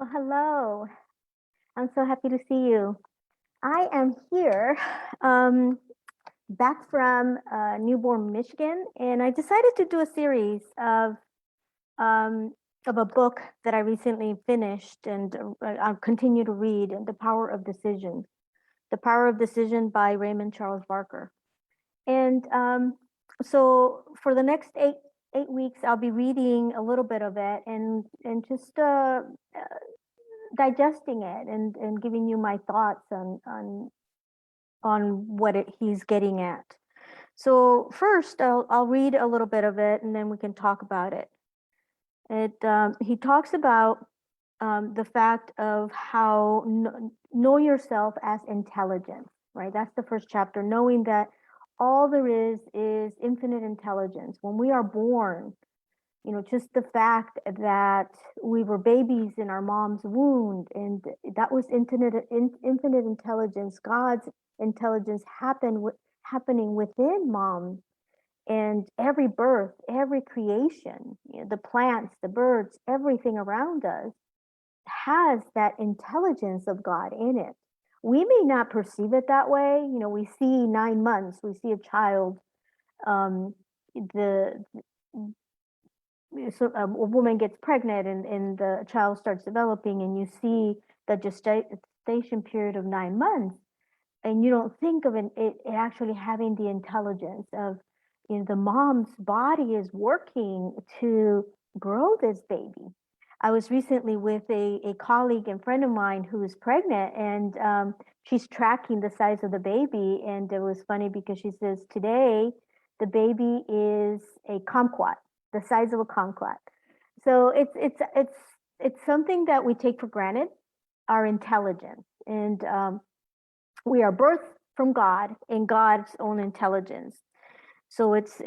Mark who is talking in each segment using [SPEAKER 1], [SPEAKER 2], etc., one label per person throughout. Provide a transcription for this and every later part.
[SPEAKER 1] Well, hello. I'm so happy to see you. I am here um, back from Newborn, Michigan, and I decided to do a series um, of a book that I recently finished and I'll continue to read, The Power of Decision. The Power of Decision by Raymond Charles Barker. And so for the next eight weeks, I'll be reading a little bit of it and just digesting it and giving you my thoughts on what he's getting at. So first, I'll read a little bit of it, and then we can talk about it. He talks about the fact of how know yourself as intelligent, right? That's the first chapter, knowing that all there is infinite intelligence. When we are born, just the fact that we were babies in our mom's womb, and that was infinite intelligence, God's intelligence happening within mom, and every birth, every creation, the plants, the birds, everything around us has that intelligence of God in it. We may not perceive it that way. We see 9 months, we see a child, the so a woman gets pregnant and the child starts developing, and you see the gestation period of 9 months, and you don't think of it actually having the intelligence of, the mom's body is working to grow this baby. I was recently with a colleague and friend of mine who is pregnant, and she's tracking the size of the baby, and it was funny because she says today the baby is a kumquat, the size of a kumquat. So it's something that we take for granted, our intelligence, and we are birthed from God in God's own intelligence. So it's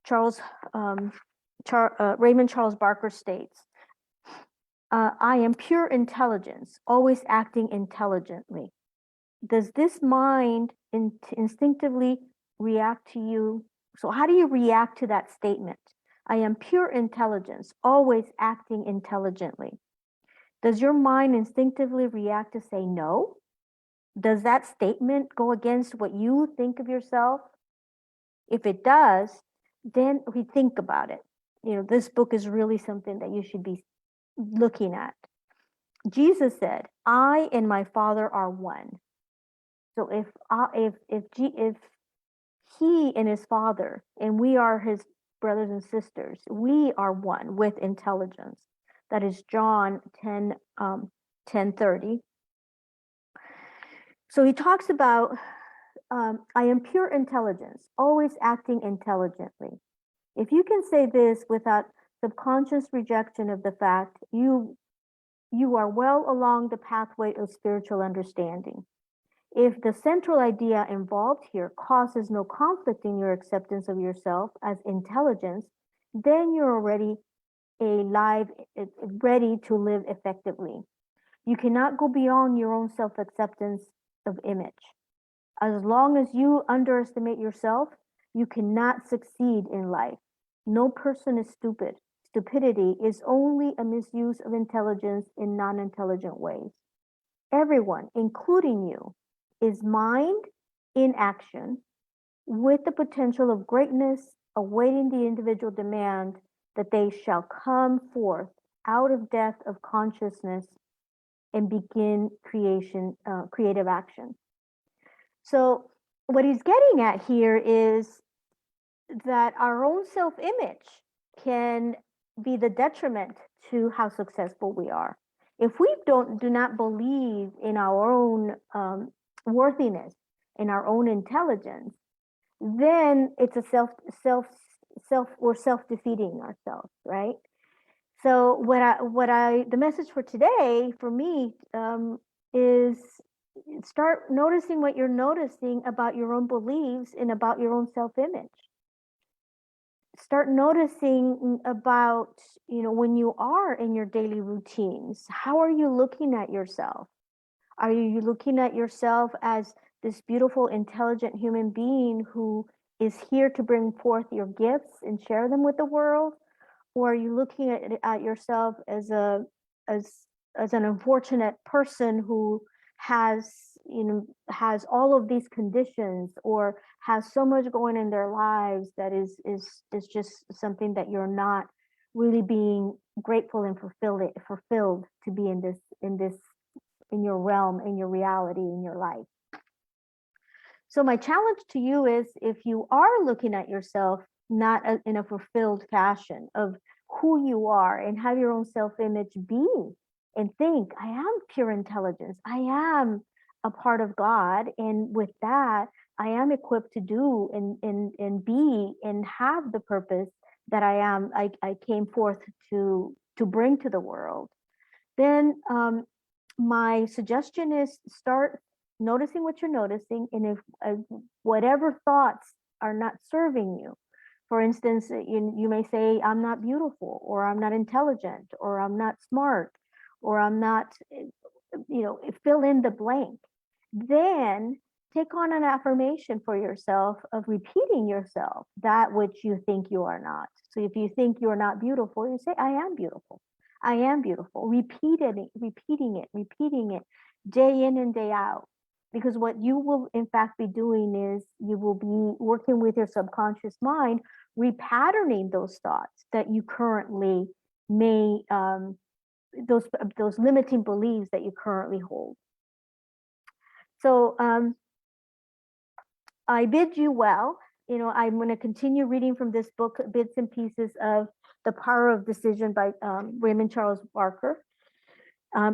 [SPEAKER 1] Charles Raymond Charles Barker states, "I am pure intelligence, always acting intelligently. Does this mind instinctively react to you?" So how do you react to that statement? I am pure intelligence, always acting intelligently. Does your mind instinctively react to say no? Does that statement go against what you think of yourself? If it does, then we think about it. This book is really something that you should be looking at. Jesus said, "I and my Father are one." So if he and his Father and we are his brothers and sisters, we are one with intelligence. That is John 10:30. So he talks about, I am pure intelligence, always acting intelligently. If you can say this without subconscious rejection of the fact, you are well along the pathway of spiritual understanding. If the central idea involved here causes no conflict in your acceptance of yourself as intelligence, then you're already ready to live effectively. You cannot go beyond your own self-acceptance of image. As long as you underestimate yourself, you cannot succeed in life. No person is stupid. Stupidity is only a misuse of intelligence in non-intelligent ways. Everyone, including you, is mind in action with the potential of greatness awaiting the individual demand that they shall come forth out of death of consciousness and begin creative action. So what he's getting at here is that our own self-image can be the detriment to how successful we are. If we do not believe in our own worthiness, in our own intelligence, then it's a we're self-defeating ourselves, right? So the message for today for me is start noticing what you're noticing about your own beliefs and about your own self-image. Start noticing about, when you are in your daily routines, how are you looking at yourself? Are you looking at yourself as this beautiful, intelligent human being who is here to bring forth your gifts and share them with the world? Or are you looking at yourself as as an unfortunate person who has, has all of these conditions, or has so much going in their lives that is just something that you're not really being grateful and fulfilled to be in your realm, in your reality, in your life. So my challenge to you is, if you are looking at yourself not in a fulfilled fashion of who you are, and have your own self-image be and think, I am pure intelligence, I am a part of God, and with that I am equipped to do and be and have the purpose that I came forth to bring to the world. Then my suggestion is, start noticing what you're noticing, and if whatever thoughts are not serving you, for instance, you may say, I'm not beautiful, or I'm not intelligent, or I'm not smart, or I'm not, fill in the blank. Then take on an affirmation for yourself of repeating yourself that which you think you are not. So if you think you're not beautiful, you say, I am beautiful. I am beautiful. Repeating it day in and day out. Because what you will in fact be doing is, you will be working with your subconscious mind, repatterning those thoughts that you currently may, those limiting beliefs that you currently hold. So I bid you well. I'm going to continue reading from this book, bits and pieces of The Power of Decision by Raymond Charles Barker.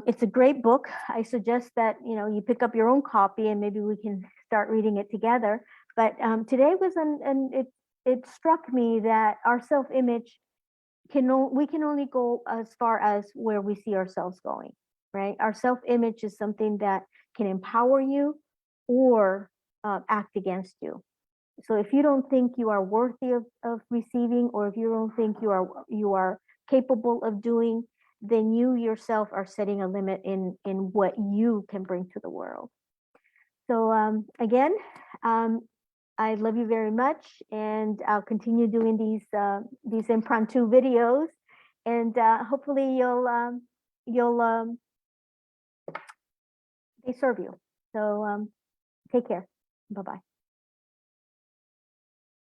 [SPEAKER 1] It's a great book. I suggest that you pick up your own copy, and maybe we can start reading it together. But today was it struck me that our self-image we can only go as far as where we see ourselves going, right? Our self-image is something that can empower you or act against you. So if you don't think you are worthy of receiving, or if you don't think you are capable of doing, then you yourself are setting a limit in what you can bring to the world. So again, I love you very much, and I'll continue doing these impromptu videos, and hopefully they serve you. So take care. Bye bye.